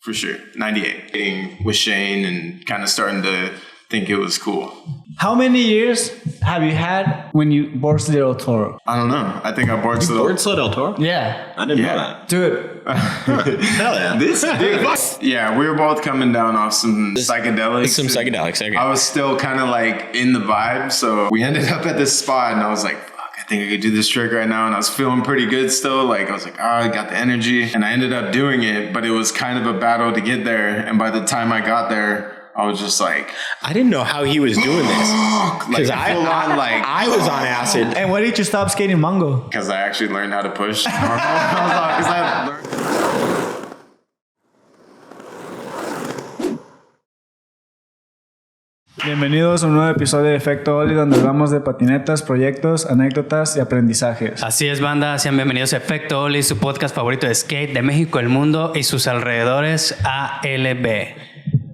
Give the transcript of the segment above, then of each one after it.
For sure. 98. Getting with Shane and kind of starting to think it was cool. How many years have you had when you boardsled El Toro? I don't know. I think I boardsled El Toro? Yeah. I didn't know that. Dude. Hell yeah. Yeah, we were both coming down off some psychedelics. Some psychedelics, okay. I was still kind of like in the vibe. So we ended up at this spot and I was like, I think I could do this trick right now. And I was feeling pretty good still. Like, I was like, I got the energy. And I ended up doing it, but it was kind of a battle to get there. And by the time I got there, I was just like... I didn't know how he was doing this. Because I was on acid. And why did you stop skating mongo? Because I actually learned how to push normal. I learned... Bienvenidos a un nuevo episodio de Efecto Ollie, donde hablamos de patinetas, proyectos, anécdotas y aprendizajes. Así es, banda. Sean bienvenidos a Efecto Ollie, su podcast favorito de skate de México, el mundo y sus alrededores, ALB.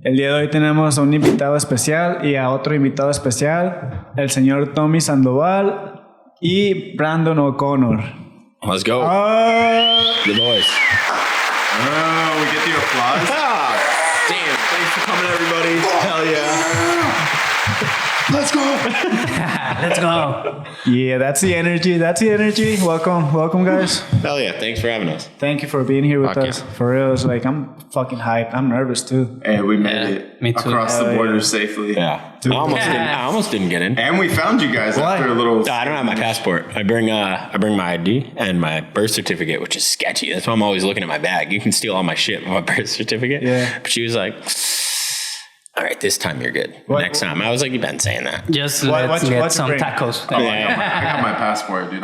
El día de hoy tenemos a un invitado especial y a otro invitado especial, el señor Tommy Sandoval y Brandon O'Connor. Let's go. The boys. Oh, we get the applause. Damn, thanks for coming, everybody. Hell yeah. Let's go. Let's go. Yeah, that's the energy. That's the energy. Welcome, guys. Hell yeah, thanks for having us. Thank you for being here with Fuck us. yeah. For real, it's like I'm fucking hyped. I'm nervous too. Hey, we made it me too. across the border safely. Yeah. I almost didn't get in. And we found you guys after a little... I don't have my passport. I bring my ID and my birth certificate, which is sketchy. That's why I'm always looking at my bag. You can steal all my shit with my birth certificate. Yeah. But she was like, all right, this time you're good. Next time. I was like, you've been saying that. Just let's get some tacos. Oh, I got my passport, dude.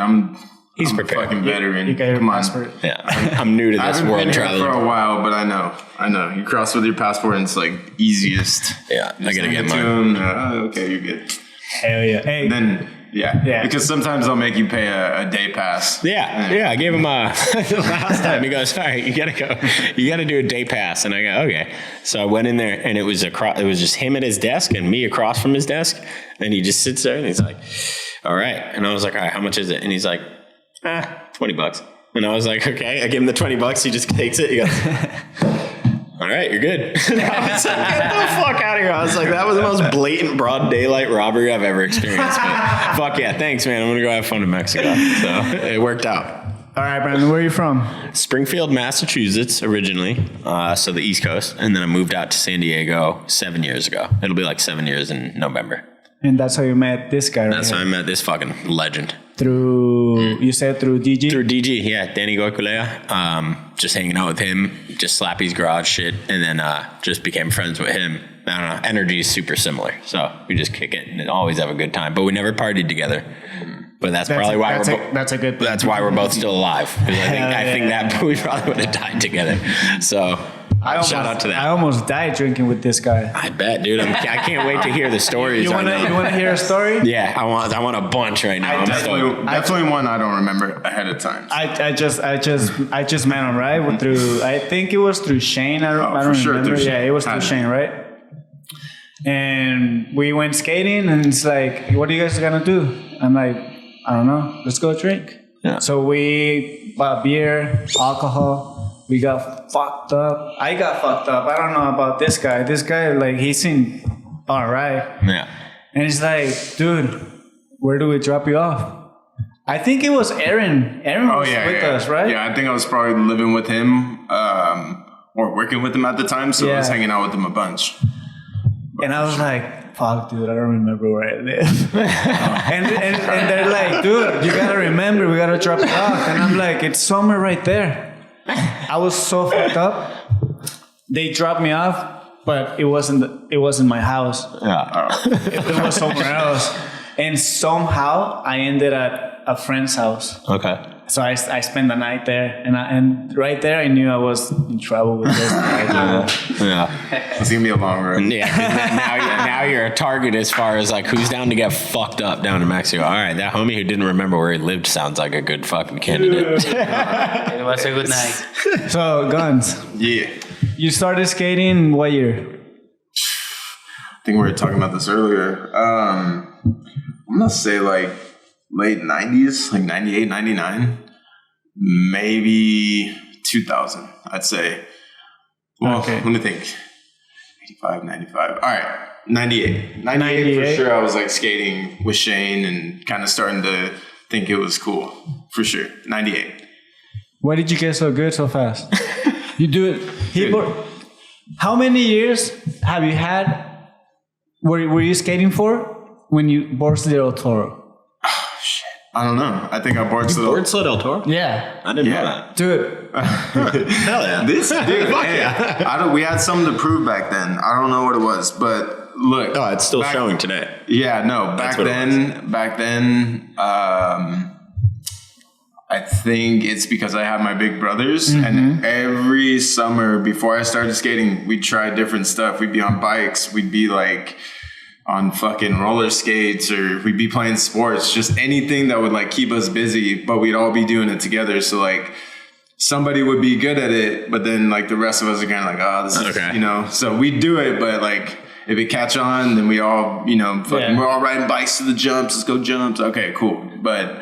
He's I'm prepared. a fucking veteran. You got your Come on. passport. Yeah. I'm new to I this haven't world been here traveling. for a while, but I know. You cross with your passport and it's like easiest. Yeah, I gotta get mine. mine. Okay, you're good. Hell yeah. Hey. And then, yeah. Yeah. Because sometimes they'll make you pay a day pass. Yeah. I gave him last time. He goes, all right, you gotta do a day pass. And I go, okay. So I went in there and it was just him at his desk and me across from his desk. And he just sits there and he's like, all right. And I was like, all right, how much is it? And he's like, $20. And I was like, okay. I give him the $20. He just takes it. He goes, all right, you're good. And I was like, get the fuck out of here. I was like, that was the most blatant broad daylight robbery I've ever experienced. But fuck yeah, thanks, man. I'm going to go have fun in Mexico. So it worked out. All right, Brandon, where are you from? Springfield, Massachusetts, originally. So the East Coast. And then I moved out to San Diego 7 years ago. It'll be like 7 years in November. And that's how you met this guy, right? That's how I met this fucking legend. You said through DG? Through DG, yeah. Danny Goiculea. Just hanging out with him. Just Slappy's garage shit. And then just became friends with him. I don't know. Energy is super similar. So we just kick it and always have a good time. But we never partied together. But that's probably why that's a good thing. That's why we're both still alive. I think that we probably would have died together. So shout out to that. I almost died drinking with this guy. I bet, dude. I can't wait to hear the stories. You want to hear a story? Yeah, I want a bunch right now. Definitely one I don't remember ahead of time. I just met him, right? Through, I think it was through Shane. I don't remember. Yeah, it was through Shane, right? And we went skating, and it's like, what are you guys gonna do? I'm like, I don't know. Let's go drink. Yeah. So we bought beer, alcohol. We got fucked up. I got fucked up. I don't know about this guy. This guy, like, he seemed all right. Yeah. And he's like, dude, where do we drop you off? I think it was Aaron. Aaron was with us, right? Yeah, I think I was probably living with him or working with him at the time. So I was hanging out with him a bunch. And I was like, fuck, dude, I don't remember where I live. and they're like, dude, you gotta remember, we gotta drop you off. And I'm like, it's somewhere right there. I was so fucked up. They dropped me off, but it wasn't my house. Yeah. It was somewhere else. And somehow I ended at a friend's house. Okay. So I spent the night there, and right there I knew I was in trouble with this guy. Yeah. It's gonna be a long road. Yeah. Now you're a target as far as like who's down to get fucked up down in Mexico. All right, that homie who didn't remember where he lived sounds like a good fucking candidate. It was a good night. So Guns. Yeah. You started skating what year? I think we were talking about this earlier. I'm gonna say like late 90s, like 98, 99, maybe 2000, I'd say. Well, Okay. let me think. 85, 95. All right. 98. 98 for sure. I was like skating with Shane and kind of starting to think it was cool. For sure. 98. Why did you get so good so fast? You do it. How many years have you had? Were you skating for when you boarded Little Toro? I don't know. I think I board You board sled El Toro? Yeah. I didn't know that. Dude. Hell yeah. This dude, hey, we had something to prove back then. I don't know what it was, but look. Oh, it's still showing today. Yeah, no. Back then, I think it's because I have my big brothers, and every summer before I started skating, we'd try different stuff. We'd be on bikes. We'd be like on fucking roller skates, or we'd be playing sports, just anything that would like keep us busy, but we'd all be doing it together. So like somebody would be good at it, but then like the rest of us are kind of like, oh, this is, you know, so we'd do it, but like if it catch on, then we all, you know, we're all riding bikes to the jumps. Let's go jumps. Okay, cool. But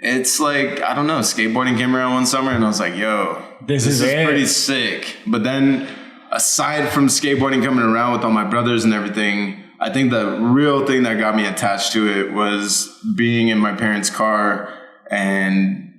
it's like, I don't know, skateboarding came around one summer and I was like, yo, this is pretty sick. But then aside from skateboarding coming around with all my brothers and everything, I think the real thing that got me attached to it was being in my parents' car and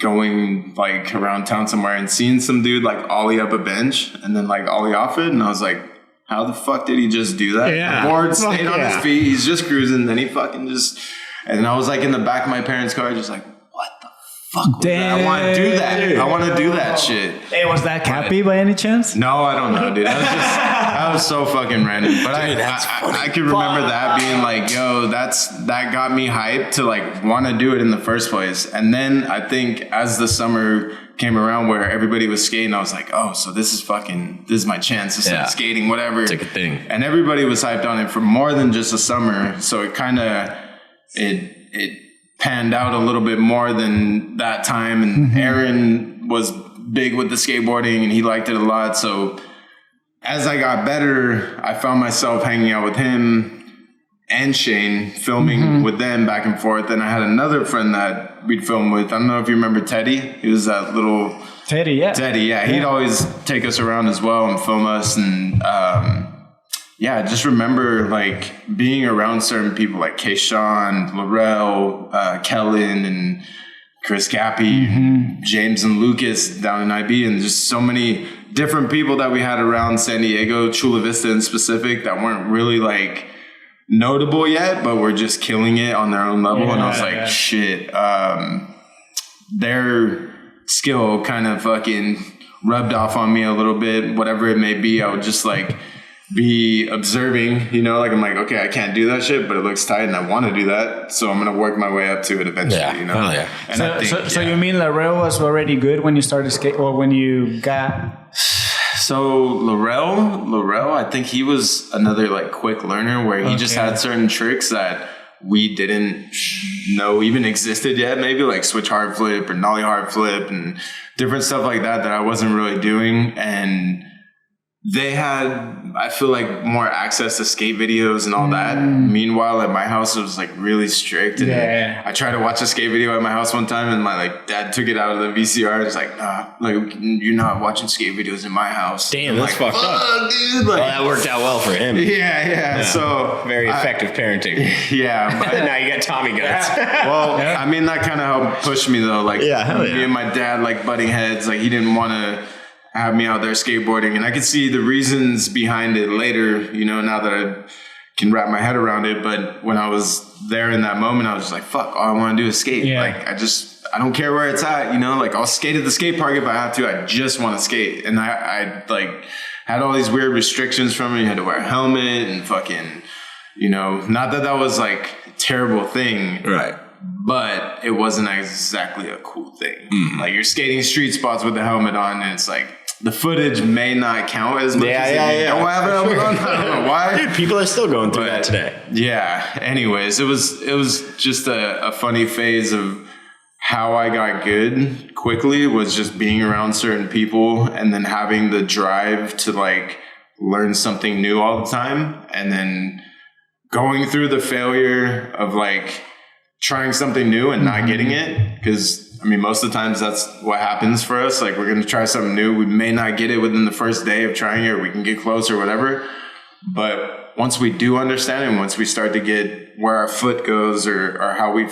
going like around town somewhere and seeing some dude like ollie up a bench and then like ollie off it. And I was like, how the fuck did he just do that? Yeah. The board stayed on his feet. He's just cruising. Then he fucking just... And I was like in the back of my parents' car just like, what the fuck was that? I want to do that. I want to do that shit. Hey, was that Cappy by any chance? No, I don't know, dude. That was so fucking random. But I could remember that being like, yo, that got me hyped to like want to do it in the first place. And then I think as the summer came around where everybody was skating, I was like, oh, so this is my chance to start skating, whatever. It's a good thing. And everybody was hyped on it for more than just a summer. So it kind of, it panned out a little bit more than that time. And Aaron was big with the skateboarding and he liked it a lot. So as I got better, I found myself hanging out with him and Shane, filming with them back and forth. And I had another friend that we'd film with. I don't know if you remember Teddy. He was that little... Teddy, yeah. He'd always take us around as well and film us. And I just remember like being around certain people like Kayshawn, Laurel, Kellen, and Chris Cappy, James and Lucas down in IB, and just so many different people that we had around San Diego, Chula Vista in specific, that weren't really like notable yet, but were just killing it on their own level. And I was like, shit, their skill kind of fucking rubbed off on me a little bit, whatever it may be. I would just like be observing, you know, like I'm like, okay, I can't do that shit, but it looks tight and I want to do that. So I'm going to work my way up to it eventually, you know? Oh, yeah. And I think, so you mean Laurel was already good when you started skate, or when you got... So Laurel, I think he was another like quick learner where he just had certain tricks that we didn't know even existed yet. Maybe like switch hard flip or nollie hard flip and different stuff like that I wasn't really doing. And they had, I feel like, more access to skate videos and all that. Meanwhile, at my house, it was like really strict. And I tried to watch a skate video at my house one time, and my like dad took it out of the VCR. It's like, nah, like you're not watching skate videos in my house. Damn, that's like, fucked up, dude. Like, well, that worked out well for him. Yeah. So very effective parenting. Yeah. But now you got Tommy guts. Well, I mean, that kind of helped push me though. Like, me and my dad like butting heads. Like, he didn't want to have me out there skateboarding, and I could see the reasons behind it later, you know, now that I can wrap my head around it. But when I was there in that moment, I was just like, fuck, all I want to do is skate. Like, I don't care where it's at, you know, like I'll skate at the skate park if I have to. I just want to skate. And I like had all these weird restrictions from me. You had to wear a helmet and fucking, you know, not that that was like a terrible thing. Right. But it wasn't exactly a cool thing. Like you're skating street spots with the helmet on, and it's like, the footage may not count as much as if you don't have it on. I don't know why. Dude, people are still going through that today. Yeah. Anyways, it was just a funny phase of how I got good quickly, was just being around certain people and then having the drive to like learn something new all the time, and then going through the failure of like trying something new and not getting it, because I mean, most of the times that's what happens for us. Like, we're going to try something new. We may not get it within the first day of trying it, or we can get close or whatever. But once we do understand it, and once we start to get where our foot goes or how we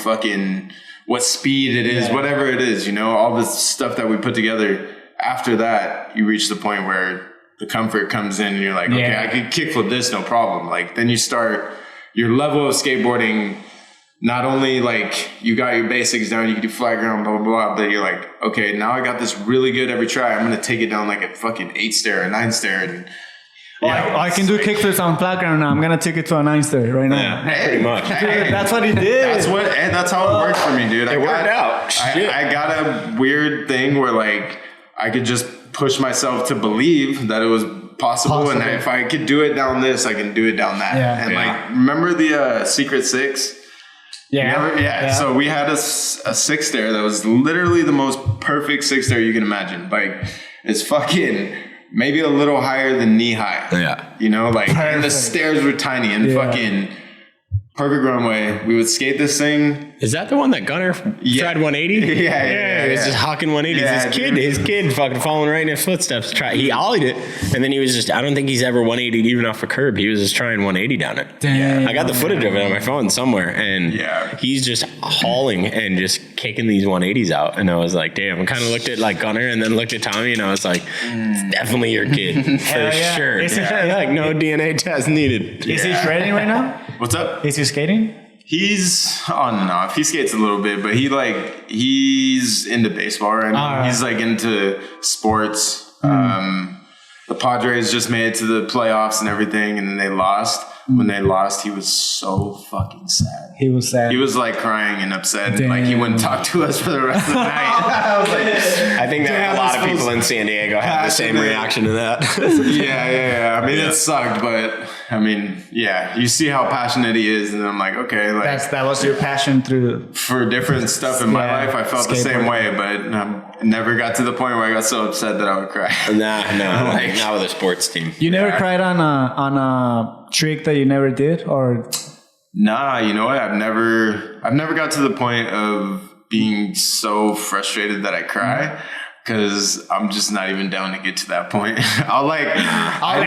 what speed it is, whatever it is, all the stuff that we put together, after that, you reach the point where the comfort comes in and you're like, okay, I can kickflip this, no problem. Like, then you start your level of skateboarding. Not only like you got your basics down, you can do flat ground, blah, blah, blah, but you're like, okay, now I got this really good every try. I'm going to take it down like a fucking 8 stair, a 9 stair. And I can do kickflips on flat ground now. I'm going to take it to a 9 stair right now. Yeah, pretty much. Dude, that's what he did. That's how it worked for me, dude. It worked out. I got a weird thing where like I could just push myself to believe that it was possible. And if I could do it down this, I can do it down that. Yeah. And like, remember the Secret Six? Yeah. So we had a 6 stair that was literally the most perfect 6 stair you can imagine. Like, it's fucking maybe a little higher than knee high. Yeah. And the stairs were tiny and fucking perfect runway. We would skate this thing. Is that the one that Gunner tried 180? Yeah. He was just hawking 180s. Yeah, his kid fucking following right in his footsteps. He ollied it, and then he was just, I don't think he's ever 180'd even off a curb. He was just trying 180 down it. Damn. I got the footage of it on my phone somewhere, and he's just hauling and just kicking these 180s out. And I was like, damn. I kind of looked at like Gunner and then looked at Tommy, and I was like, it's definitely your kid. For sure. Like, no DNA test needed. Is he shredding right now? What's up? Is he skating? He's on and off. He skates a little bit, but he's into baseball right now. Right. He's like into sports. The Padres just made it to the playoffs and everything, and then they lost. When they lost, he was so fucking sad. He was sad. He was like crying and upset. And, like, he wouldn't talk to us for the rest of the night. I was like, I think that a lot of people in San Diego had the same reaction to that. Yeah. I mean, it sucked, but I mean, you see how passionate he is, and I'm like, okay, like that was your passion for different stuff in my life. I felt the same way, but never got to the point where I got so upset that I would cry. Not with a sports team. You never cried on a trick that you never did, or? Nah, you know what? I've never got to the point of being so frustrated that I cry. Because I'm just not even down to get to that point. I'll end it. I'll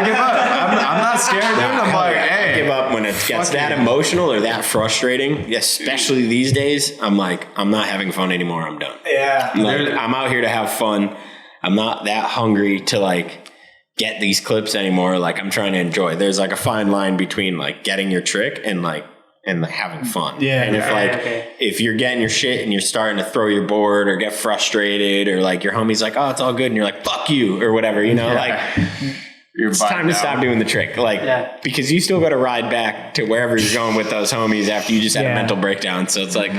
give up. I'm not scared, dude. I'm like, hey. I give up when it gets that emotional or that frustrating, especially these days. I'm like, I'm not having fun anymore. I'm done. Yeah. I'm out here to have fun. I'm not that hungry to like get these clips anymore. Like, I'm trying to enjoy. There's like a fine line between like getting your trick and having fun. Yeah. And if you're getting your shit and you're starting to throw your board or get frustrated, or like your homie's like, oh, it's all good, and you're like, fuck you, or whatever, it's time to stop doing the trick. Because you still got to ride back to wherever you're going with those homies after you just had a mental breakdown. So it's like,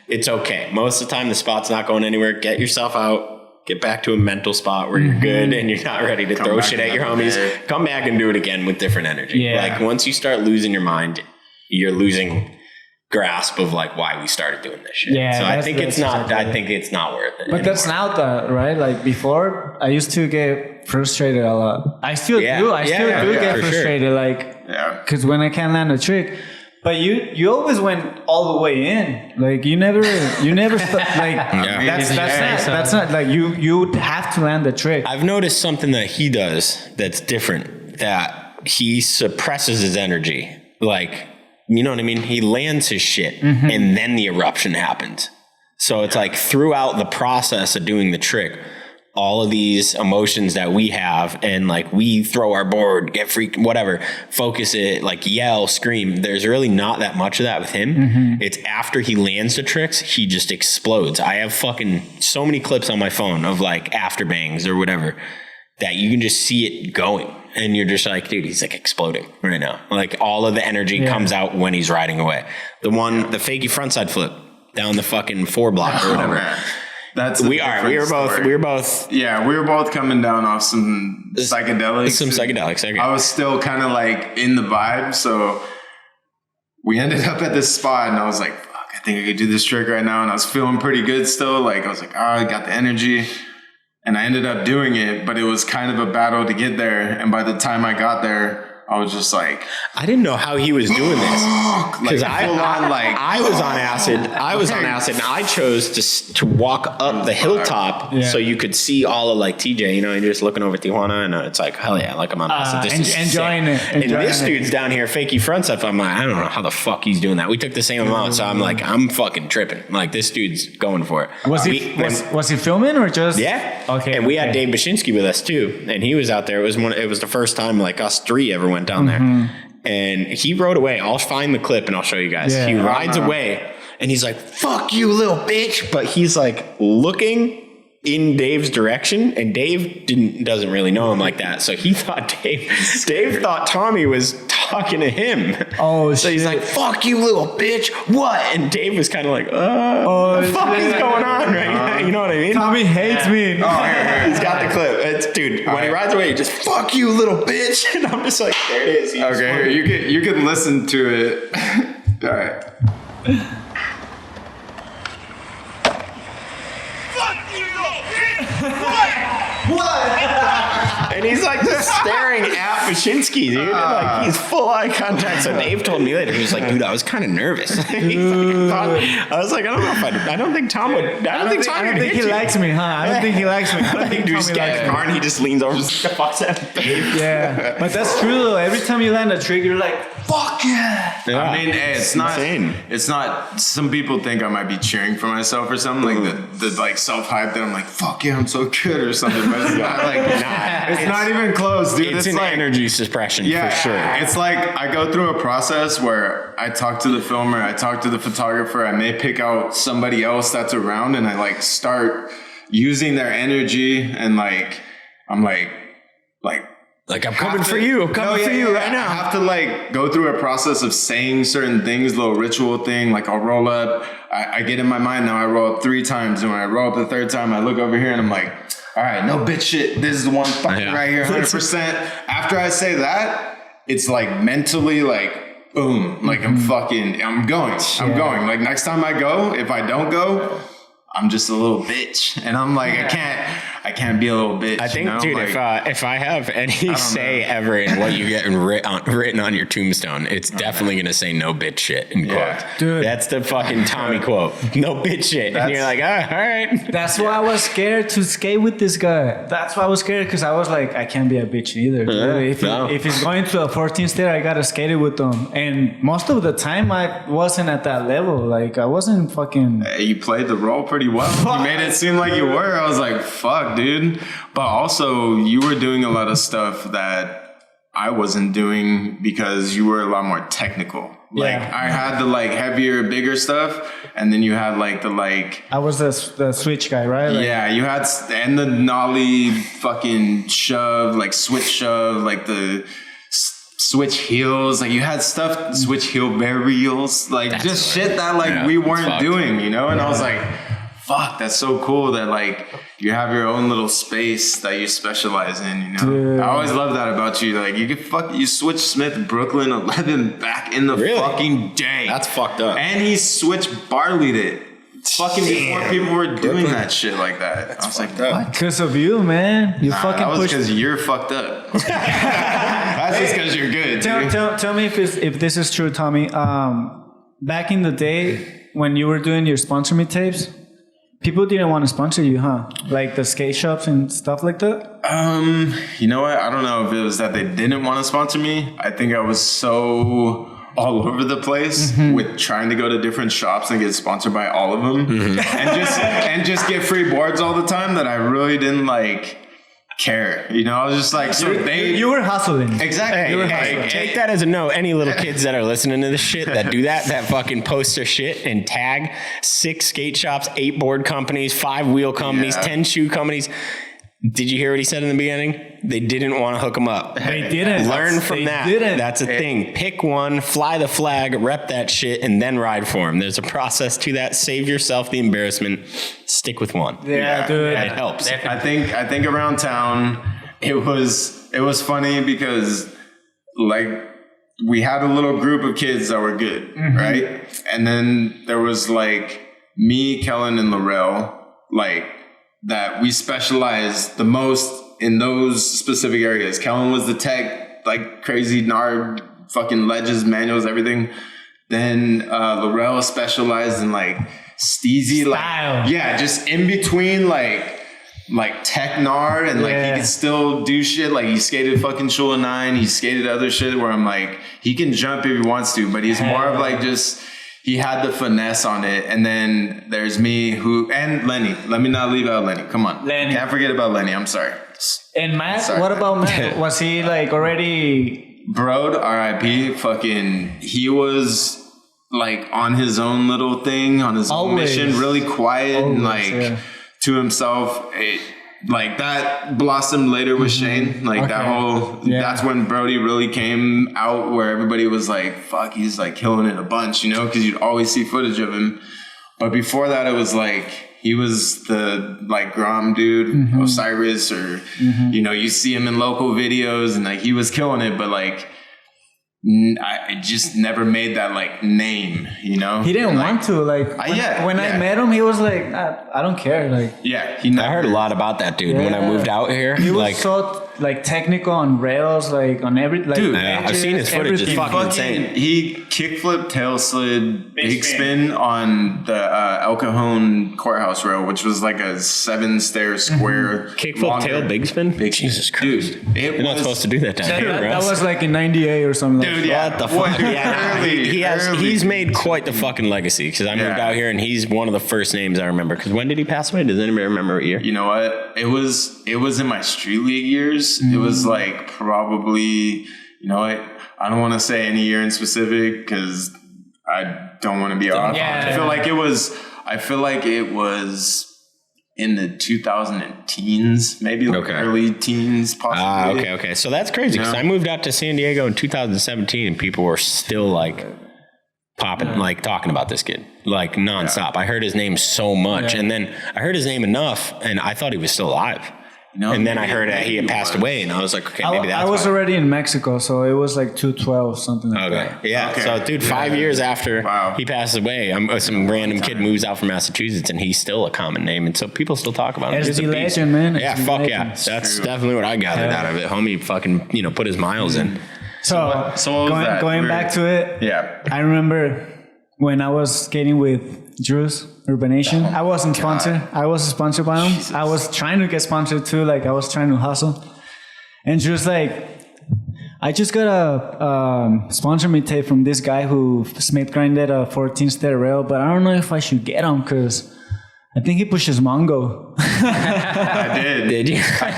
it's okay. Most of the time the spot's not going anywhere. Get yourself out, get back to a mental spot where you're good and you're not ready to throw shit at your homies. Come back and do it again with different energy. Yeah. Like, once you start losing your mind, you're losing grasp of like why we started doing this shit. Yeah, so I think it's not worth it. But that's now that, right? Like, before, I used to get frustrated a lot. I still do. I still get frustrated. Sure. Because when I can't land a trick. But you always went all the way in. Like, you never that's not like you have to land the trick. I've noticed something that he does that's different, that he suppresses his energy. Like, you know what I mean? He lands his shit and then the eruption happens. So it's like, throughout the process of doing the trick, all of these emotions that we have, and like, we throw our board, get freaked, whatever, focus it, like yell, scream. There's really not that much of that with him. It's after he lands the tricks, he just explodes. I have fucking so many clips on my phone of like after bangs or whatever that you can just see it going. And you're just like, dude, he's like exploding right now. Like, all of the energy comes out when he's riding away. The fakey frontside flip down the fucking 4 block or whatever. That's we were both. Yeah, we were both coming down off some psychedelics. Okay. I was still kind of like in the vibe, so we ended up at this spot, and I was like, fuck, I think I could do this trick right now. And I was feeling pretty good still. Like, I was like, I got the energy. And I ended up doing it, but it was kind of a battle to get there. And by the time I got there, I was just like, I didn't know how he was doing this because like, I was on acid. I was on acid, and I chose to walk up the hilltop so you could see all of like TJ. You know, and you're just looking over Tijuana, and it's like, hell yeah, like I'm on acid. This is enjoying sick. it. And this dude's down here fakey front stuff. I'm like, I don't know how the fuck he's doing that. We took the same amount, so I'm like, I'm fucking tripping. Like this dude's going for it. Was he filming or just? Yeah. Okay. And we had Dave Bashinsky with us too, and he was out there. It was the first time like us three ever went down there, and he rode away. I'll find the clip and I'll show you guys. Yeah. He rides away, and he's like, "Fuck you, little bitch!" But he's like looking in Dave's direction, and Dave doesn't really know him like that, so he thought Dave thought Tommy was talking to him. Oh, so he's like, "Fuck you, little bitch!" What? And Dave was kind of like, "What the fuck is going on right now?" You know what I mean? Tommy hates me. He's got the clip. When he rides away, he just "fuck you, little bitch," and I'm just like, there it is. okay, you can listen to it. All right. And he's like just staring at Bashinsky, dude. And like he's full eye contact. So Dave told me later, he was like, "Dude, I was kind of nervous." I was like, I don't think Tom would. I don't think he likes me, huh? I don't think he likes me. I don't think Dude's Tommy likes me. car and he just leans over, just fucks at Dave. Yeah, but that's true though. Every time you land a trick, you're like, "Fuck yeah!" I mean, it's not insane. It's not. Some people think I might be cheering for myself or something, like the like self hype that I'm like, "Fuck yeah, I'm so good" or something. But it's not like, it's not even close, dude. It's an like energy suppression for sure. It's like I go through a process where I talk to the filmer, I talk to the photographer, I may pick out somebody else that's around, and I like start using their energy, and like I'm like I'm coming for you. I'm coming for you right now. I have to like go through a process of saying certain things, little ritual thing. Like I'll roll up. I get in my mind now. I roll up 3 times, and when I roll up the 3rd time, I look over here and I'm like, all right, no bitch shit. This is the one fucking right here, 100%. After I say that, it's like mentally like boom, like I'm going. Like next time I go, if I don't go, I'm just a little bitch, and I'm like, I can't be a little bitch. I think, you know? dude, like, if I have any say ever in what you get written on your tombstone, it's definitely going to say no bitch shit in quotes. Dude. That's the fucking Tommy quote. No bitch shit. And you're like, all right. That's why I was scared to skate with this guy. That's why I was scared, because I was like, I can't be a bitch either. If he's going to a 14th stair, I got to skate it with him. And most of the time, I wasn't at that level. Like, I wasn't fucking... You played the role pretty well. You made it seem like you were. I was like, fuck, dude. But also, you were doing a lot of stuff that I wasn't doing because you were a lot more technical. Like, I had the like heavier, bigger stuff, and then you had like the like... I was the switch guy, right? Like, yeah, you had... And the nollie fucking shove, like switch shove, like the... switch heels, like you had stuff, switch heel burials, like that's just shit that like we weren't doing, you know? And I was like, fuck, that's so cool that like you have your own little space that you specialize in, you know? Dude. I always love that about you. Like you switch Smith Brooklyn 11 back in the fucking day. That's fucked up. And he switched Barley'd it. Fucking before people were doing that shit like that. That's I was like, what? Because of you, man. You fucking that was pushed. because you're fucked up. That's just because you're good. Tell me if this is true, Tommy. Back in the day when you were doing your sponsor me tapes, people didn't want to sponsor you, huh? Like the skate shops and stuff like that? You know what? I don't know if it was that they didn't want to sponsor me. I think I was so all over the place with trying to go to different shops and get sponsored by all of them and just get free boards all the time that I really didn't like care. You know, I was just like, so you were hustling. Exactly. Hey, take that as a no. Any little kids that are listening to this shit that do that fucking post their shit and tag 6 skate shops, 8 board companies, 5 wheel companies, 10 shoe companies. Did you hear what he said in the beginning? They didn't want to hook him up. They didn't. Learn from that. That's a thing. Pick one, fly the flag, rep that shit, and then ride for him. There's a process to that. Save yourself the embarrassment. Stick with one. Yeah, dude. It helps. I think around town it was funny because like we had a little group of kids that were good, right? And then there was like me, Kellen, and Laurel, like that we specialized the most in those specific areas. Kellen was the tech, like crazy nard fucking ledges, manuals, everything. Then Laurel specialized in like steezy, like just in between like tech nard and like he could still do shit. Like he skated fucking Shula 9, he skated other shit where I'm like, he can jump if he wants to, but he's more of like just, he had the finesse on it. And then there's me and Lenny. Let me not leave out Lenny. Come on. Lenny. Can't forget about Lenny. I'm sorry. And Matt, what about Matt? Was he like already... Broad, RIP, fucking, he was like on his own little thing, on his own mission, really quiet and like to himself. Like that blossomed later with Shane. Like that whole, that's when Brody really came out where everybody was like, fuck, he's like killing it a bunch, you know, because you'd always see footage of him. But before that, it was like, he was the like Grom dude, Osiris, or, you know, you see him in local videos and like he was killing it, but like, I just never made that like name, you know. He didn't want to. Like when I met him, he was like, I don't care. Like I heard a lot about that dude when I moved out here. He was so like technical on rails, like on every like. Dude, I've seen his footage. It's fucking insane. He kickflip, tail slid, big spin on the El Cajon courthouse rail, which was like a 7-stair square. Kickflip, tail, big spin. Jesus Christ, dude! You're not supposed to do that down here, that was like in '98 or something. Dude, what the fuck? He's made quite the fucking legacy because I moved out here and he's one of the first names I remember. Because when did he pass away? Does anybody remember what year? You know what? It was in my street league years. It was like probably, you know what? I don't want to say any year in specific because I don't want to be off. I feel like it was in the 2010s, maybe like early teens, possibly. Okay. So that's crazy because I moved out to San Diego in 2017 and people were still like popping, like talking about this kid, like nonstop. I heard his name so much and then I heard his name enough and I thought he was still alive. No, and then I heard that he had passed away, and I was like, okay, maybe that's I was already in Mexico, so it was like 2012, something like that. Yeah. Okay. So, dude, 5 years after he passed away, some random kid moves out from Massachusetts, and he's still a common name, and so people still talk about him. He's a legend, man. Yeah, fuck yeah. That's definitely what I gathered out of it. Homie fucking, put his miles in. So going back to it, I remember when I was skating with Drew's Urbanation. I wasn't sponsored. I was sponsored by him. Jesus. I was trying to get sponsored too. Like I was trying to hustle. And Drew's like, I just got a sponsor me tape from this guy who smith grinded a 14-stair rail, but I don't know if I should get him because I think he pushes mongo. I did. Did you? I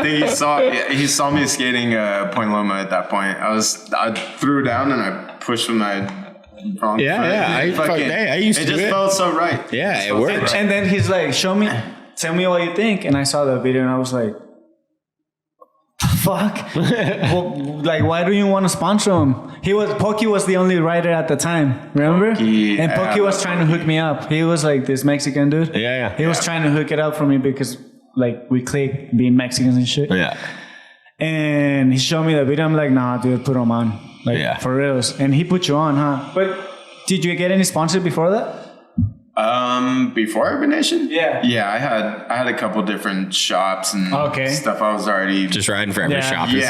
think he saw me skating Point Loma at that point. I threw down and I pushed with my wrong foot. I used to do it. It just felt so right. Yeah, it worked. And then he's like, tell me what you think. And I saw the video and I was like, fuck. Well, like, why do you want to sponsor him? Pokey was the only rider at the time, remember? And Pokey was trying to hook me up. He was like this Mexican dude. Yeah. He was trying to hook it up for me because like we click being Mexicans and shit. Yeah. And he showed me the video. I'm like, nah, dude, put him on. Like, for reals. And he put you on, huh? But did you get any sponsors before that? Before Urbanation? Yeah. Yeah, I had a couple different shops and stuff. I was already just riding for every shop. No,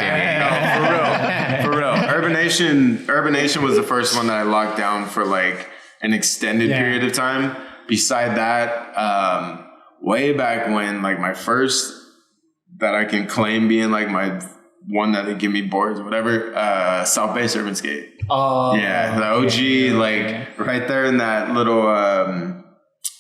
for real. Urbanation was the first one that I locked down for like an extended period of time. Beside that, way back when, like my first that I can claim being like my one that they give me boards or whatever, South Bay Urban Skate. Oh. Yeah, the OG, like right there in that little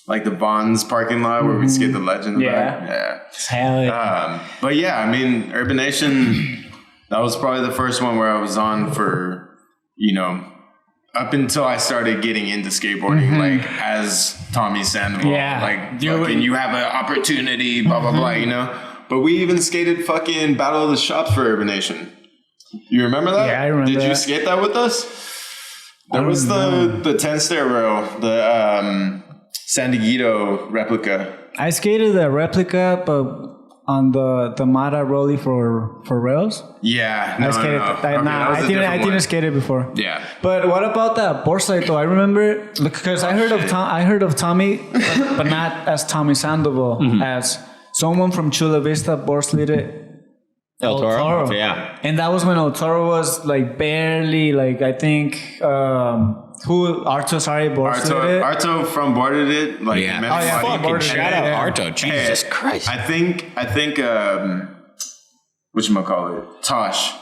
like the Bonds parking lot where we skate the Legend. Yeah. Hell yeah. But yeah, I mean, Urbanation, that was probably the first one where I was on for, up until I started getting into skateboarding, like as Tommy Sandoval. Yeah. Like, fucking, you have an opportunity, blah, blah, blah, But we even skated fucking Battle of the Shops for Urbanation. You remember that? Yeah, I remember. Did you skate that with us? There was the 10-stair rail, the San Diego replica. I skated the replica, but on the Mara Rolly for rails. Yeah, I skated. I didn't skate it before. Yeah, but what about that board slide though? I remember because I heard of Tommy, but not as Tommy Sandoval, as someone from Chula Vista board slid it El Toro? Yeah. And that was when El Toro was like barely, like, I think, Arto from boarded it. Like, Yeah. met Oh, yeah, somebody. Fucking shout out Yeah. Arto. Jesus Christ. I think, whatchamacallit? Tosh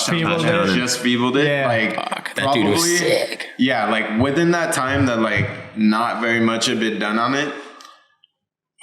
Feebled it. just feebled it. Yeah. Like, Fuck, that dude was sick. Yeah, like within that time that like not very much had been done on it.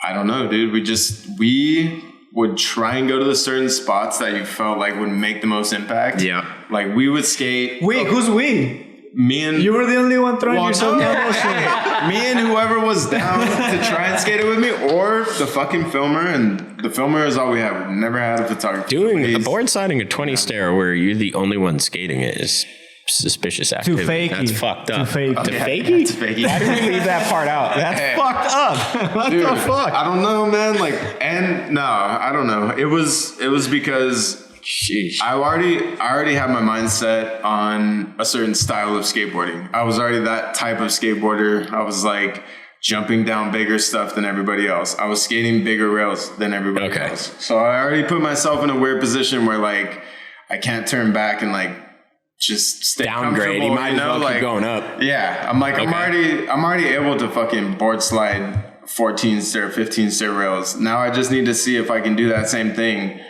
I don't know, dude. We would try and go to the certain spots that you felt like would make the most impact. Yeah. Like we would skate. Who's we? Me and You were the only one throwing yourself down. me and whoever was down to try and skate it with me, or the fucking filmer. And the filmer is all we have. We've never had a photographer. Doing a board sliding a 20 stair where you're the only one skating it is suspicious activity. fakey. That's fucked up. Too fakey. To Yeah, fakey? to fakey. Why did we leave that part out? That's fucked up. What Dude, the fuck? I don't know, man. Like, and no, I don't know. It was because Sheesh. I already had my mindset on a certain style of skateboarding. I was already that type of skateboarder. I was like jumping down bigger stuff than everybody else. I was skating bigger rails than everybody else. So I already put myself in a weird position where like I can't turn back and like just stay Downgrade. You might as well keep going up. Yeah, I'm like I'm already able to fucking board slide 14 stair, 15 stair rails. Now I just need to see if I can do that same thing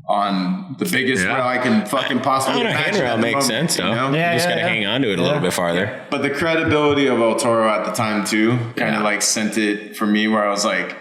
on the biggest rail I can fucking possibly On a imagine. handrail at the makes moment, sense, though. you know? You just gotta hang on to it a little bit farther. But the credibility of El Toro at the time too kind of like sent it for me where I was like,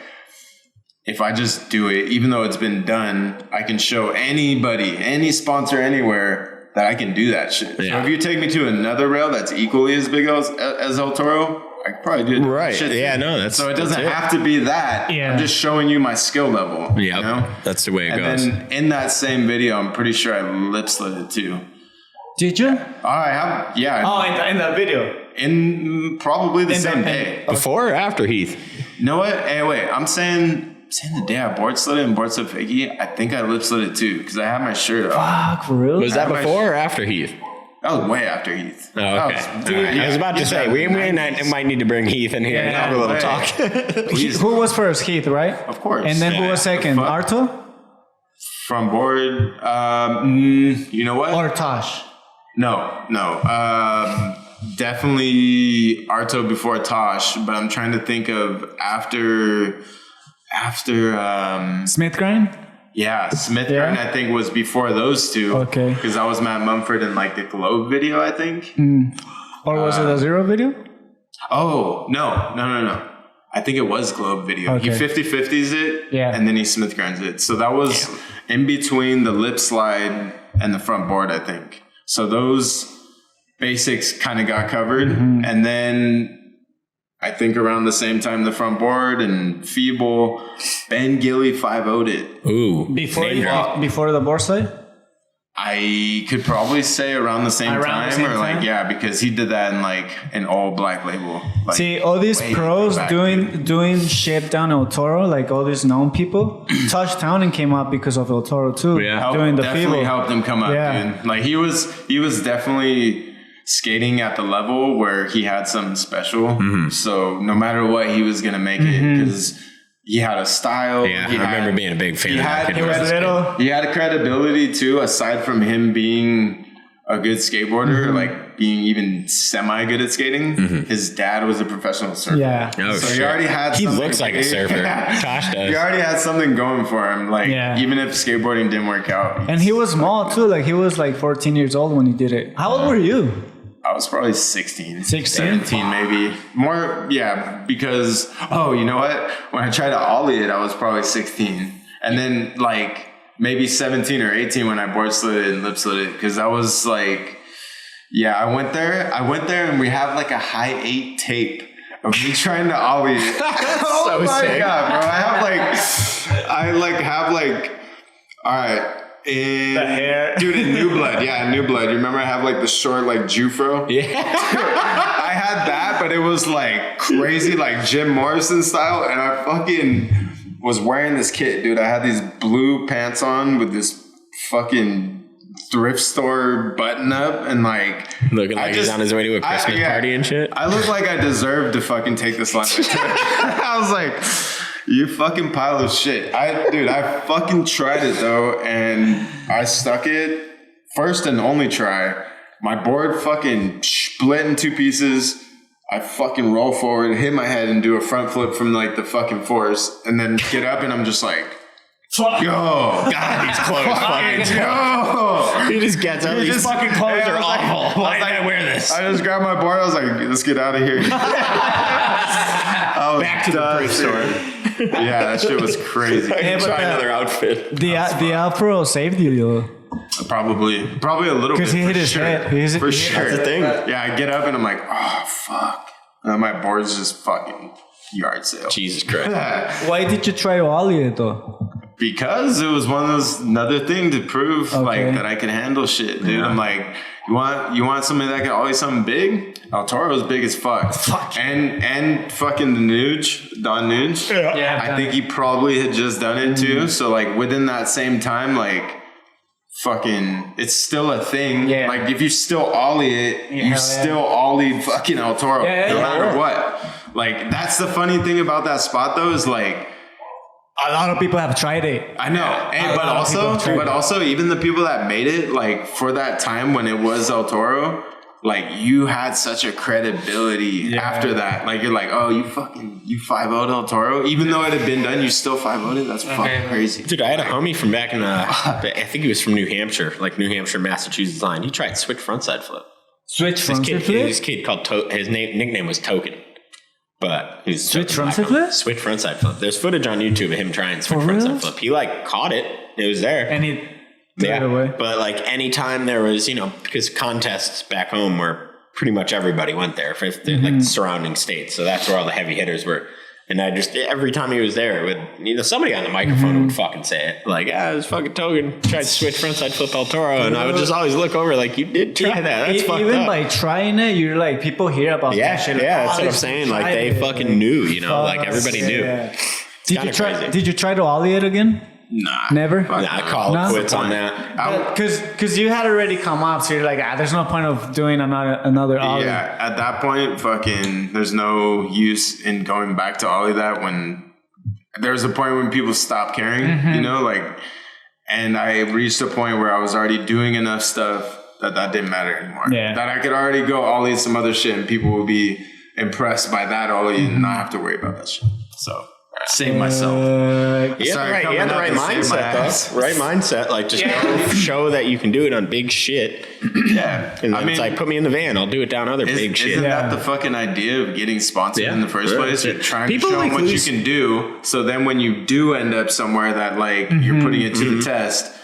if I just do it, even though it's been done, I can show anybody, any sponsor anywhere that I can do that shit. Yeah. So if you take me to another rail that's equally as big as El Toro, I could probably do that Right. shit Yeah, too. no, that's so it doesn't have to be that. Yeah. I'm just showing you my skill level. Yeah, You know? that's the way it And goes. then in that same video, I'm pretty sure I lip slid it too. Did you? I have, yeah. Oh, in that video. In probably the same day. Before or after Heath? You know what? Hey, wait. I'm saying the day I board slid it and board slid fakey, I think I lip slid it too because I had my shirt off. Fuck, for real? Was that before or after Heath? That was way after Heath. Oh, That okay. was- All right. I was about to say, we might need to bring Heath in here and have a little way. talk. Who was first? Heath, right? Of course. And then who Yeah. was second? Fuck. Arto From board, you know what? or Tosh? No. Definitely Arto before Tosh, but I'm trying to think of after Smith grind? yeah, Smith Yeah. Grind, I think was before those two. Okay. Because I was Matt Mumford in like the Globe video, I think. Or was it a zero video? Oh, no. I think it was Globe video. Okay. He 50-50s it, Yeah. and then he Smith grinds it. So that was in between the lip slide and the front board, I think. So those basics kind of got covered. And then I think around the same time, the front board and Feeble, Ben Gilly 5-0'd it. Ooh. Before the board slide? I could probably say around the same Around the time, same or like, time? yeah, because he did that in like an all black label. Like, See, all these way pros back, doing shit down El Toro, like all these known people, touched and came up because of El Toro too. Yeah. Doing the definitely Feeble. helped him come up, Yeah. dude. Like he was definitely skating at the level where he had something special. So no matter what, he was gonna make it because he had a style. Yeah, I remember being a big fan he of that had- kid. he when I was a kid. He had a credibility too, aside from him being a good skateboarder, like being even semi good at skating. His dad was a professional surfer. Yeah. Oh, So shit. he already had He something- looks like a surfer. Tosh does. He already had something going for him. Like Yeah. even if skateboarding didn't work out. And he was small too, like he was like 14 years old when he did it. How old were you? I was probably 16, 16? 17 maybe. More, yeah, because, oh, you know what? When I tried to ollie it, I was probably 16. And then like maybe 17 or 18 when I board slid it and lip slid it. Because I was like, yeah, I went there and we have like a high 8 tape of me trying to ollie it. Oh my sick. God, bro. I have all right. In, The hair. dude, in New Blood, yeah, New Blood. You remember I have like the short like Jufro? Yeah. I had that, but it was like crazy, like Jim Morrison style, and I fucking was wearing this kit, dude. I had these blue pants on with this fucking thrift store button up, and like Looking like he's on his way to a Christmas party and shit. I look like I deserved to fucking take this lunch. I was like, You fucking pile of shit. I fucking tried it though, and I stuck it first and only try. My board fucking split in 2 pieces. I fucking roll forward, hit my head, and do a front flip from like the fucking force, and then get up, and I'm just like, yo, God, these clothes fucking. yo. He just gets up. These fucking clothes are awful. Why did I wear this? I just grabbed my board. I was like, let's get out of here. Back to the thrift store. Yeah, that shit was crazy. Try another outfit. The Afro saved you, though. Probably a little bit. Because he hit his head. For sure. That's the thing. Yeah, I get up and I'm like, oh, fuck. And then my board's just fucking yard sale. Jesus Christ. Why did you try to ollie it, though? Because it was one of those, another thing to prove like that I can handle shit, dude. I'm like, you want somebody that can ollie something big? El Toro's big as fuck. And fucking Don Nuge. Yeah, I think he probably had just done it too. So like within that same time, like fucking, it's still a thing. Yeah. Like if you still ollie it, you still ollied fucking El Toro, no matter what. Like that's the funny thing about that spot though, is like a lot of people have tried it. I know, but also even the people that made it, like for that time when it was El Toro, like you had such a credibility after that. Like you're like, oh, you 5-0'd El Toro, even though it had been done, you still 5-0'd it. That's fucking crazy, dude. I had a homie from back in I think he was from New Hampshire, like New Hampshire, Massachusetts line. He tried switch frontside flip. Switch frontside flip. This kid called his nickname was Token. But he's switch frontside flip? Switch frontside flip. There's footage on YouTube of him trying switch frontside flip. He like caught it. It was there. And he threw it away. But like anytime there was, because contests back home where pretty much everybody went there for like the surrounding states. So that's where all the heavy hitters were. And I just, every time he was there with, somebody on the microphone would fucking say it. Like, this fucking Token tried to switch frontside flip El Toro. And I would just always look over like, you did try that. That's fucked even up. By trying it, you're like, people hear about that shit. Like, that's what I'm saying. Like, they fucking knew, like everybody knew. Did you try to ollie it again? Nah. Never? I call it quits on that. Because you had already come up, so you're like, there's no point of doing another ollie. Yeah, at that point, fucking, there's no use in going back to ollie that when there's a point when people stop caring, and I reached a point where I was already doing enough stuff that didn't matter anymore. Yeah. That I could already go ollie some other shit and people would be impressed by that ollie and not have to worry about that shit. So... save myself. You had the right mindset, though. Right mindset. Like, just show that you can do it on big shit. Yeah. And it's like, put me in the van. I'll do it down other big shit. Isn't that the fucking idea of getting sponsored in the first place? You're trying to show them what you can do. So then when you do end up somewhere that, like, you're putting it to the test,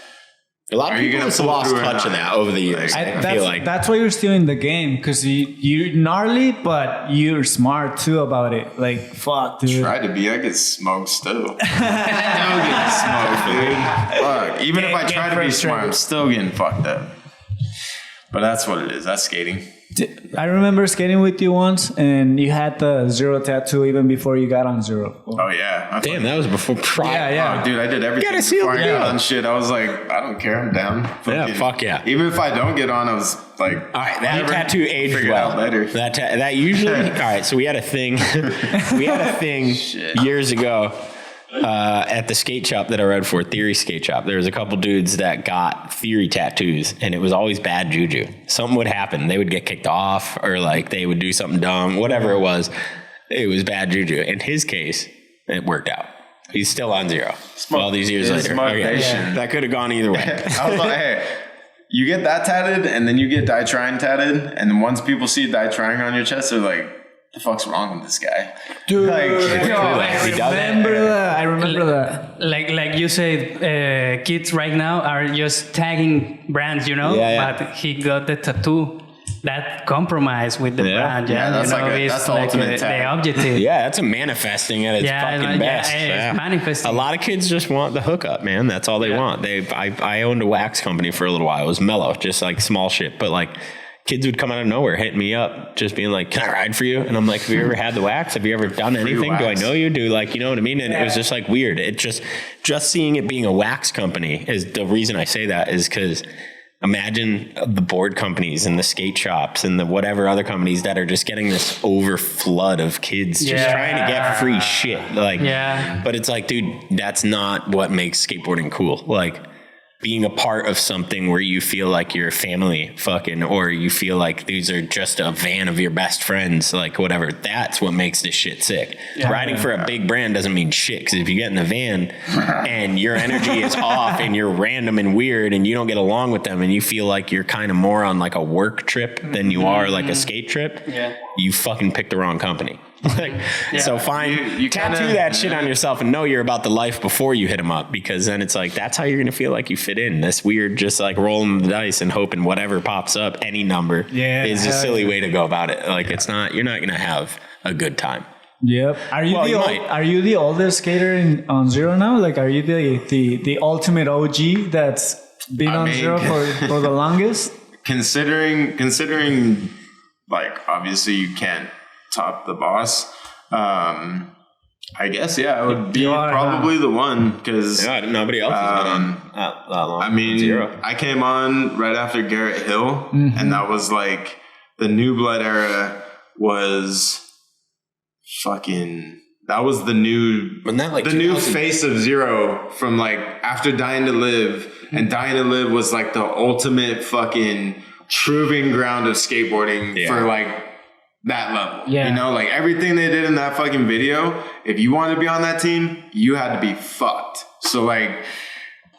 a lot of people have lost touch of that over the years. I feel like that's why you're still in the game, because you're gnarly, but you're smart too about it. Like, fuck, dude. Try to be. I get smoked still. Still getting smoked, dude. Fuck. Even if I try to be smart, I'm still getting fucked up. But that's what it is. That's skating. I remember skating with you once, and you had the zero tattoo even before you got on zero. Oh yeah, damn, that was before. Yeah. Oh, dude, I did everything before I got on shit. I was like, I don't care, I'm down. Fuck yeah. Even if I don't get on, I was like, all right, that tattoo aged well. Later. That usually. All right, so we had a thing. Years ago. At the skate shop that I rode for, Theory Skate Shop, there was a couple dudes that got Theory tattoos, and it was always bad juju. Something would happen. They would get kicked off, or like they would do something dumb, whatever it was. It was bad juju. In his case, it worked out. He's still on zero. All these years later. That could have gone either way. I was like, hey, you get that tatted, and then you get ditrying tatted, and then once people see ditrying on your chest, they're like, the fuck's wrong with this guy? Dude, I remember that. Like you said, kids right now are just tagging brands, but he got the tattoo. That compromise with the brand, that's that's the ultimate tag. The objective. Yeah, that's a manifesting at its fucking best. It's manifesting. A lot of kids just want the hookup, man. That's all they want. I owned a wax company for a little while. It was mellow, just like small shit, but like. Kids would come out of nowhere, hitting me up, just being like, "Can I ride for you?" And I'm like, "Have you ever had the wax? Have you ever done anything? Do I know you? Do like, you know what I mean?" And it was just like weird. It just seeing it being a wax company is the reason I say that is because imagine the board companies and the skate shops and the whatever other companies that are just getting this overflood of kids just trying to get free shit. Like, but it's like, dude, that's not what makes skateboarding cool. Like, being a part of something where you feel like you're family fucking, or you feel like these are just a van of your best friends, like whatever. That's what makes this shit sick. Riding for a big brand doesn't mean shit, because if you get in the van and your energy is off and you're random and weird and you don't get along with them and you feel like you're kind of more on like a work trip than you are like a skate trip, you fucking picked the wrong company. So you tattoo that shit on yourself and know you're about the life before you hit them up, because then it's like, that's how you're going to feel like you fit in. This weird, just like rolling the dice and hoping whatever pops up, any number, is a silly way to go about it. Like, it's not, you're not going to have a good time. Yep. Are you the oldest skater on Zero now? Like, are you the ultimate OG that's been on Zero for the longest? Considering like, obviously you can't top the boss. I guess, I would be probably the one, because nobody else has been on that long. I mean, Zero. I came on right after Garrett Hill, and that was like the New Blood era was fucking. That was the new, the new face of Zero from like after Dying to Live, and Dying to Live was like the ultimate fucking proving ground of skateboarding for like that level. You know, like everything they did in that fucking video, if you wanted to be on that team, you had to be fucked. So like,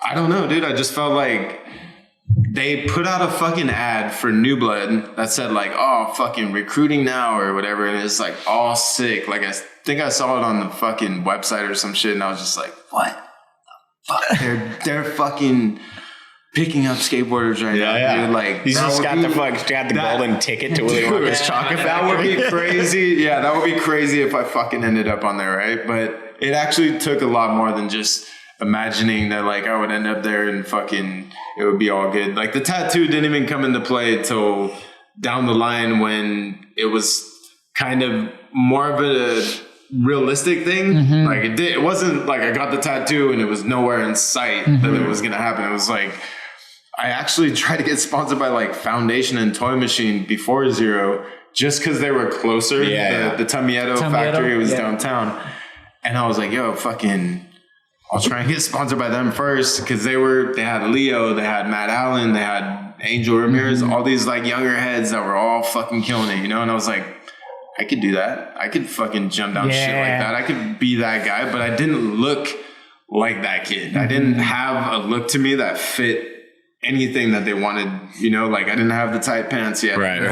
I don't know, dude. I just felt like they put out a fucking ad for New Blood that said like, oh, fucking recruiting now or whatever. And it's like all sick. Like, I think I saw it on the fucking website or some shit. And I was just like, what the fuck? They're fucking picking up skateboarders right now, dude. Like, he's just got the golden ticket to Willy Wonka's chocolate factory. That would be crazy. Yeah, that would be crazy if I fucking ended up on there, right? But it actually took a lot more than just imagining that like I would end up there and fucking it would be all good. Like, the tattoo didn't even come into play till down the line, when it was kind of more of a realistic thing. Like, it wasn't like I got the tattoo and it was nowhere in sight that it was gonna happen. It was like, I actually tried to get sponsored by like Foundation and Toy Machine before Zero, just because they were closer. The Tamieto factory was downtown. And I was like, yo, fucking, I'll try and get sponsored by them first, because they had Leo, they had Matt Allen, they had Angel Ramirez, all these like younger heads that were all fucking killing it, you know? And I was like, I could do that. I could fucking jump down shit like that. I could be that guy, but I didn't look like that kid. I didn't have a look to me that fit anything that they wanted, you know, like I didn't have the tight pants yet. Right.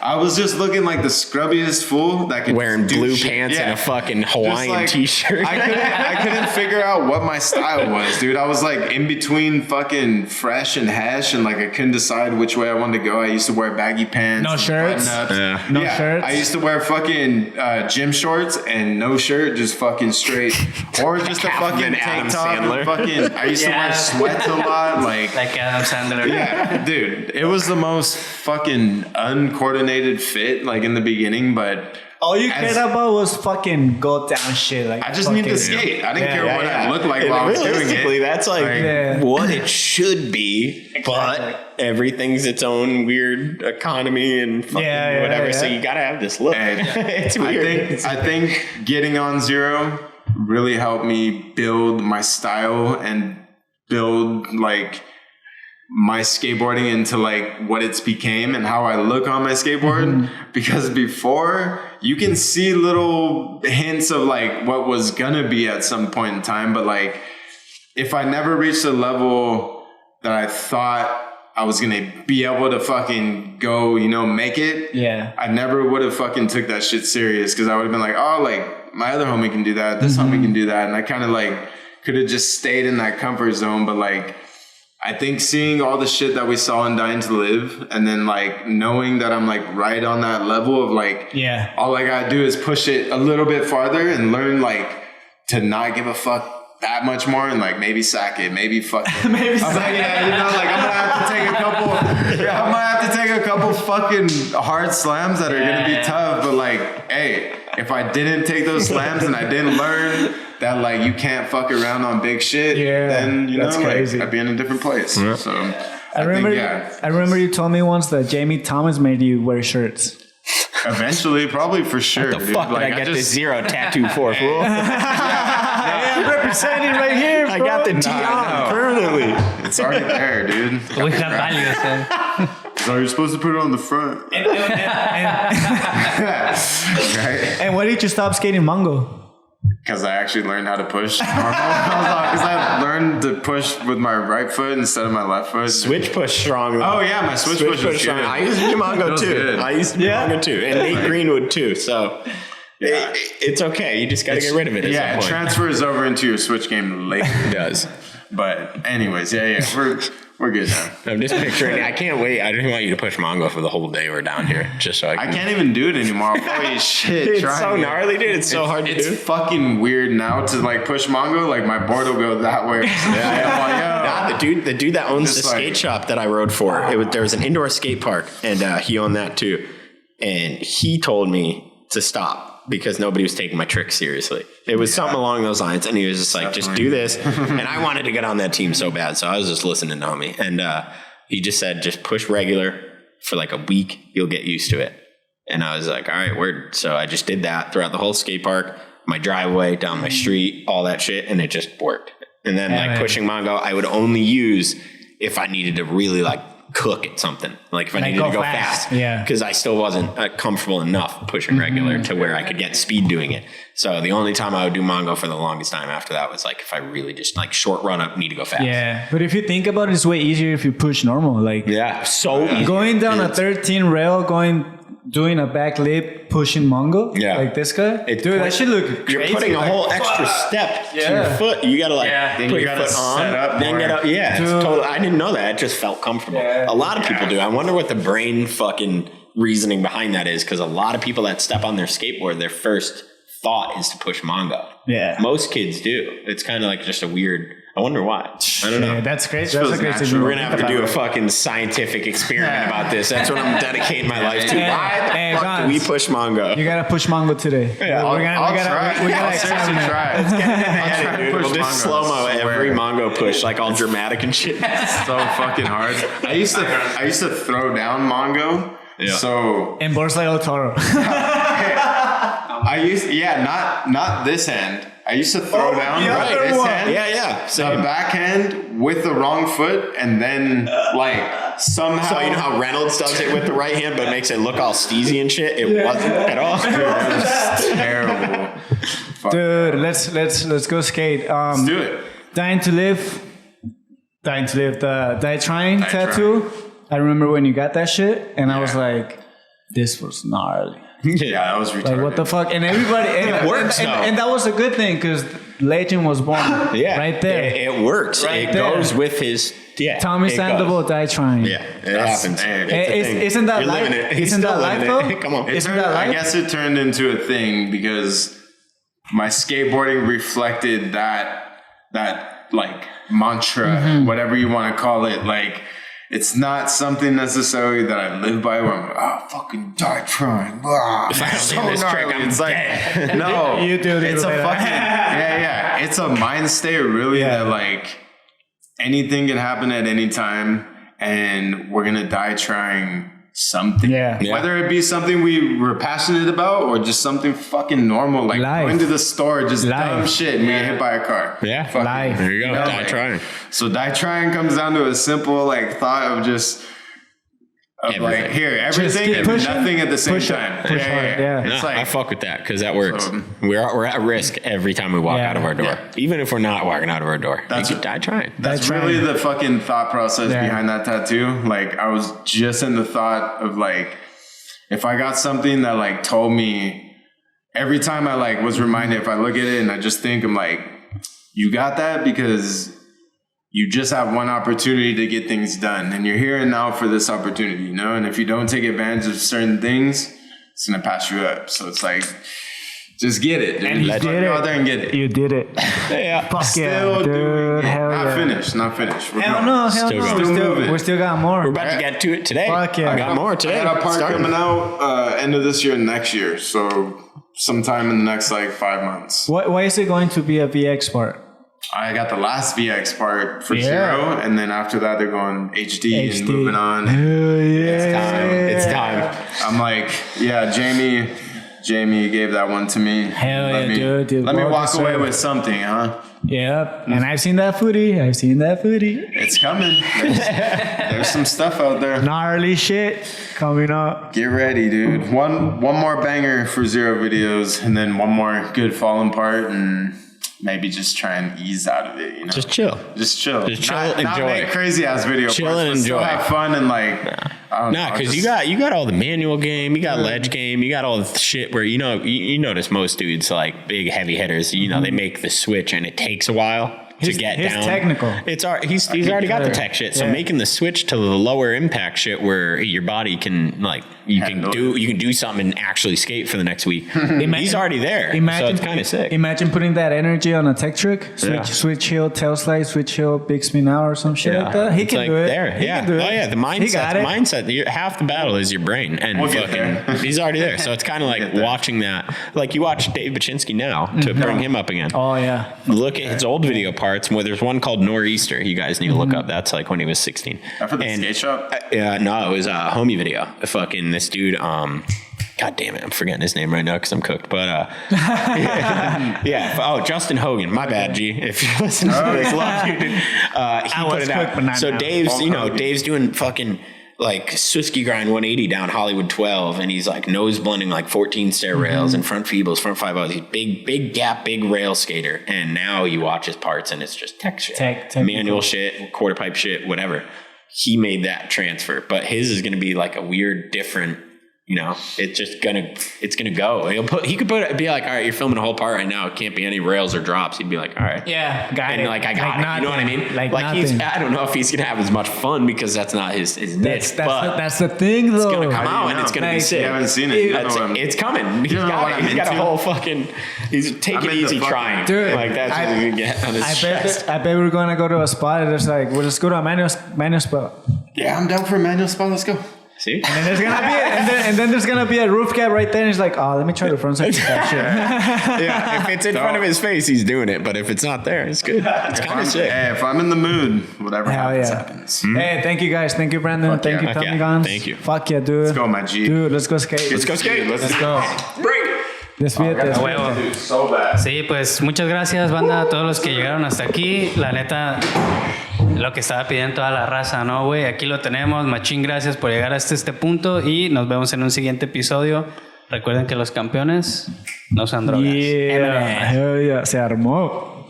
I was just looking like the scrubbiest fool that could wearing blue pants and a fucking Hawaiian t-shirt. I couldn't figure out what my style was, dude. I was like in between fucking fresh and hash, and like I couldn't decide which way I wanted to go. I used to wear baggy pants, no shirts, no shirts. I used to wear fucking gym shorts and no shirt, just fucking straight, or just a fucking tank top. And fucking, I used to wear sweats a lot, like Adam Sandler. Yeah, dude, it was the most fucking uncoordinated fit, like in the beginning, but all you cared about was fucking go down shit. Like, I just needed to skate. I didn't care what I looked like while I was doing it. That's like what it should be, but everything's its own weird economy and fucking whatever. So you gotta have this look. It's weird. I think getting on Zero really helped me build my style and build like my skateboarding into like what it's became and how I look on my skateboard. Because before, you can see little hints of like what was gonna be at some point in time, but like if I never reached a level that I thought I was gonna be able to fucking go, you know, make it, I never would have fucking took that shit serious, because I would have been like, oh, like my other homie can do that, this homie can do that, and I kind of like could have just stayed in that comfort zone. But like, I think seeing all the shit that we saw in Dying to Live, and then like knowing that I'm like right on that level of like, all I gotta do is push it a little bit farther and learn like to not give a fuck that much more, and like maybe sack it, maybe fuck it. Maybe I'm like, you know, like I'm gonna have to take a couple fucking hard slams that are gonna be tough, but like, hey, if I didn't take those slams and I didn't learn that like you can't fuck around on big shit, then you know, like, I'd be in a different place. So I remember you told me once that Jamie Thomas made you wear shirts. Eventually, probably for sure. What the fuck did I get this zero tattoo for, fool? I'm representing right here, bro. I got the T on permanently. It's already there, dude. We have values. So you're supposed to put it on the front. Right? And why did you stop skating mongo? Because I actually learned how to push normal. Because I learned to push with my right foot instead of my left foot. Switch push strong. Oh yeah, my switch push is strong. good. I used to be mongo too. Good. I used to be mongo too, and Nate Greenwood too. So it's okay. You just got to get rid of it. At some it point. transfers over into your switch game later. It does. But anyways, we're good now. I'm just picturing. I can't wait. I didn't want you to push mongo for the whole day we're down here, just so I can't even do it anymore. Holy shit! It's so gnarly, dude. It's so hard to do. It's fucking weird now to like push mongo. Like my board will go that way. The dude that owns the skate shop that I rode for, there was an indoor skate park, and he owned that too. And he told me to stop because nobody was taking my tricks seriously. It was something along those lines, and he was just like, just do this. And I wanted to get on that team so bad, so I was just listening to homie. And he just said, just push regular for like a week, you'll get used to it. And I was like, all right, word. So I just did that throughout the whole skate park, my driveway, down my street, all that shit, and it just worked. And then pushing mongo, I would only use if I needed to really like cook at something, like if I needed to go fast, because I still wasn't comfortable enough pushing regular to where I could get speed doing it. So the only time I would do mongo for the longest time after that was like if I really just like short run up, need to go fast. Yeah, but if you think about it, it's way easier if you push normal. Like so easy. Going down a 13 rail, doing a backflip, pushing mongo, like this guy. That should look crazy. You're putting a whole extra step to your foot. You gotta put your foot on, then get up. Yeah, it's totally. I didn't know that. It just felt comfortable. A lot of people do. I wonder what the brain fucking reasoning behind that is, because a lot of people that step on their skateboard, their first thought is to push mongo. Yeah, most kids do. It's kind of like just a weird. I wonder why. I don't know. That's crazy. That's a crazy. We're gonna have to do a fucking scientific experiment about this. That's what I'm dedicating my life to. Why the fuck do we push mongo? You gotta push mongo today. Yeah, we gotta seriously try it. Let's get it. We'll just slow mo every mongo push, like all dramatic and shit. So fucking hard. I used to throw down mongo. Yeah. So and boards like Toro. Not this hand. I used to throw down this hand. Yeah. So the back hand with the wrong foot, and then like somehow. So you know how Reynolds does it with the right hand, but makes it look all steezy and shit. It wasn't at all. Dude, it was terrible. Dude, let's go skate. Let's do it. Dying to live. The Die Trying tattoo. I remember when you got that shit, and I was like, this was gnarly. Yeah, that was retarded. Like, what the fuck? And everybody... it works, and that was a good thing, because Legend was born right there. It works. It goes with his... Yeah, Tommy Sandoval, Die Trying. Yeah, it happens. Isn't that life? Isn't that life, though? Come on. Isn't that life? I guess it turned into a thing, because my skateboarding reflected that like, mantra, whatever you want to call it, like... It's not something necessarily that I live by where I'm like, fucking Die Trying. If I don't do this trick, it's like, no. You do it's a fucking, it's a mind state really that like anything can happen at any time and we're going to die trying something. Yeah. Whether it be something we were passionate about or just something fucking normal, like going to the store, just dumb shit and we get hit by a car. Yeah. Life. There you go. Die trying. So die trying comes down to a simple like thought of just like here, everything and nothing at the same time. Push hard. It's like, I fuck with that because that works. So, we're at risk every time we walk out of our door. Yeah. Even if we're not walking out of our door. That's die trying. That's really the fucking thought process behind that tattoo. Like I was just in the thought of like if I got something that like told me every time I like was reminded, if I look at it and I just think I'm like, you got that because you just have one opportunity to get things done and you're here and now for this opportunity, you know? And if you don't take advantage of certain things, it's going to pass you up. So it's like, just get it. Dude. And you did it. Go out there and get it. You did it. Fuck still doing it. Not finished. Hell no. We still got more. We're about to get to it today. Fuck yeah. I got more today. I got a part coming out end of this year and next year. So sometime in the next like 5 months. Why is it going to be a VX part? I got the last VX part for 0, and then after that they're going HD and moving on. Hell yeah. It's time. I'm like, yeah, Jamie gave that one to me. Hell yeah, dude. Let me walk away with something, huh? Yep. And I've seen that footy. It's coming. There's some stuff out there. Gnarly shit coming up. Get ready, dude. One more banger for 0 videos, and then one more good falling part, and maybe just try and ease out of it, you know? Just chill. Not Enjoy. make crazy ass video Chill parts, and but still enjoy. have fun and like. No, because you got all the manual game, you got ledge game, you got all the shit where you notice most dudes like big heavy hitters, they make the switch and it takes a while to get down. Technical. He's already got the tech shit. So making the switch to the lower impact shit where your body can you can do something and actually skate for the next week. He's already there. So it's kind of sick. Imagine putting that energy on a tech trick. Switch heel, tail slide, switch heel, big spin out or some shit like that. He can do it. He can do it. Oh yeah, the mindset. Half the battle is your brain, and he's already there. So it's kind of like watching that. Like you watch Dave Baczynski now to bring him up again. Oh yeah. Look at his old video parts. Where there's one called Nor'easter. You guys need to look up. That's like when he was 16. For the skate shop? No, it was a homie video. Fucking this dude. God damn it, I'm forgetting his name right now because I'm cooked. But yeah. Oh, Justin Hogan. My bad, G. If you're listening to this, love you, dude. He put it out. So Dave's doing fucking like Suski grind 180 down Hollywood 12, and he's like nose blending like 14 stair rails and front feebles, front 5-0s. He's big gap, big rail skater. And now you watch his parts and it's just tech shit, manual shit, quarter pipe shit, whatever. He made that transfer, but his is going to be like a weird, different. It's gonna go. He could be like, all right, you're filming a whole part right now. It can't be any rails or drops. He'd be like, all right, yeah, got it. Like I got it. You know what I mean? I don't know if he's gonna have as much fun because that's not his niche. That's the thing, though. It's gonna come out and it's gonna be sick. You haven't seen it. It's coming. He's got a whole fucking. He's take it easy trying. Dude, like that's what he's gonna get on his chest. I bet we're gonna go to a spot. And it's like, well, let's go to a manual spot. Yeah, I'm down for a manual spot. Let's go. See? And then there's gonna be and then there's gonna be a roof cap right there, and he's like, oh, let me try the front side. Yeah, if it's in front of his face, he's doing it. But if it's not there, it's good. It's kind of sick. Hey, if I'm in the mood, whatever happens. Hey, thank you guys. Thank you, Brandon. Thank you, Tommy Guns. Thank you. Fuck yeah, dude. Let's go, my G. Dude, let's go skate. Let's go skate. Let's go. Bring it. Despídete. So bad. Sí, pues muchas gracias, banda, a todos los que llegaron hasta aquí. La neta, lo que estaba pidiendo toda la raza, ¿no, güey? Aquí lo tenemos. Machín, gracias por llegar hasta este punto y nos vemos en un siguiente episodio. Recuerden que los campeones no son drogas. Yeah. Se armó.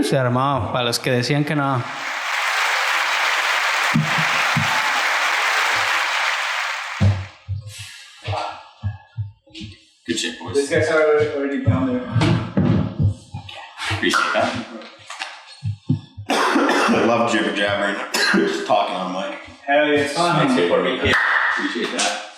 Se armó. Para los que decían que no. Good shit, boys. These guys are already down there. Appreciate that. I love jibber jabbering. Just talking on mic. Hell yeah, it's fun. Appreciate that.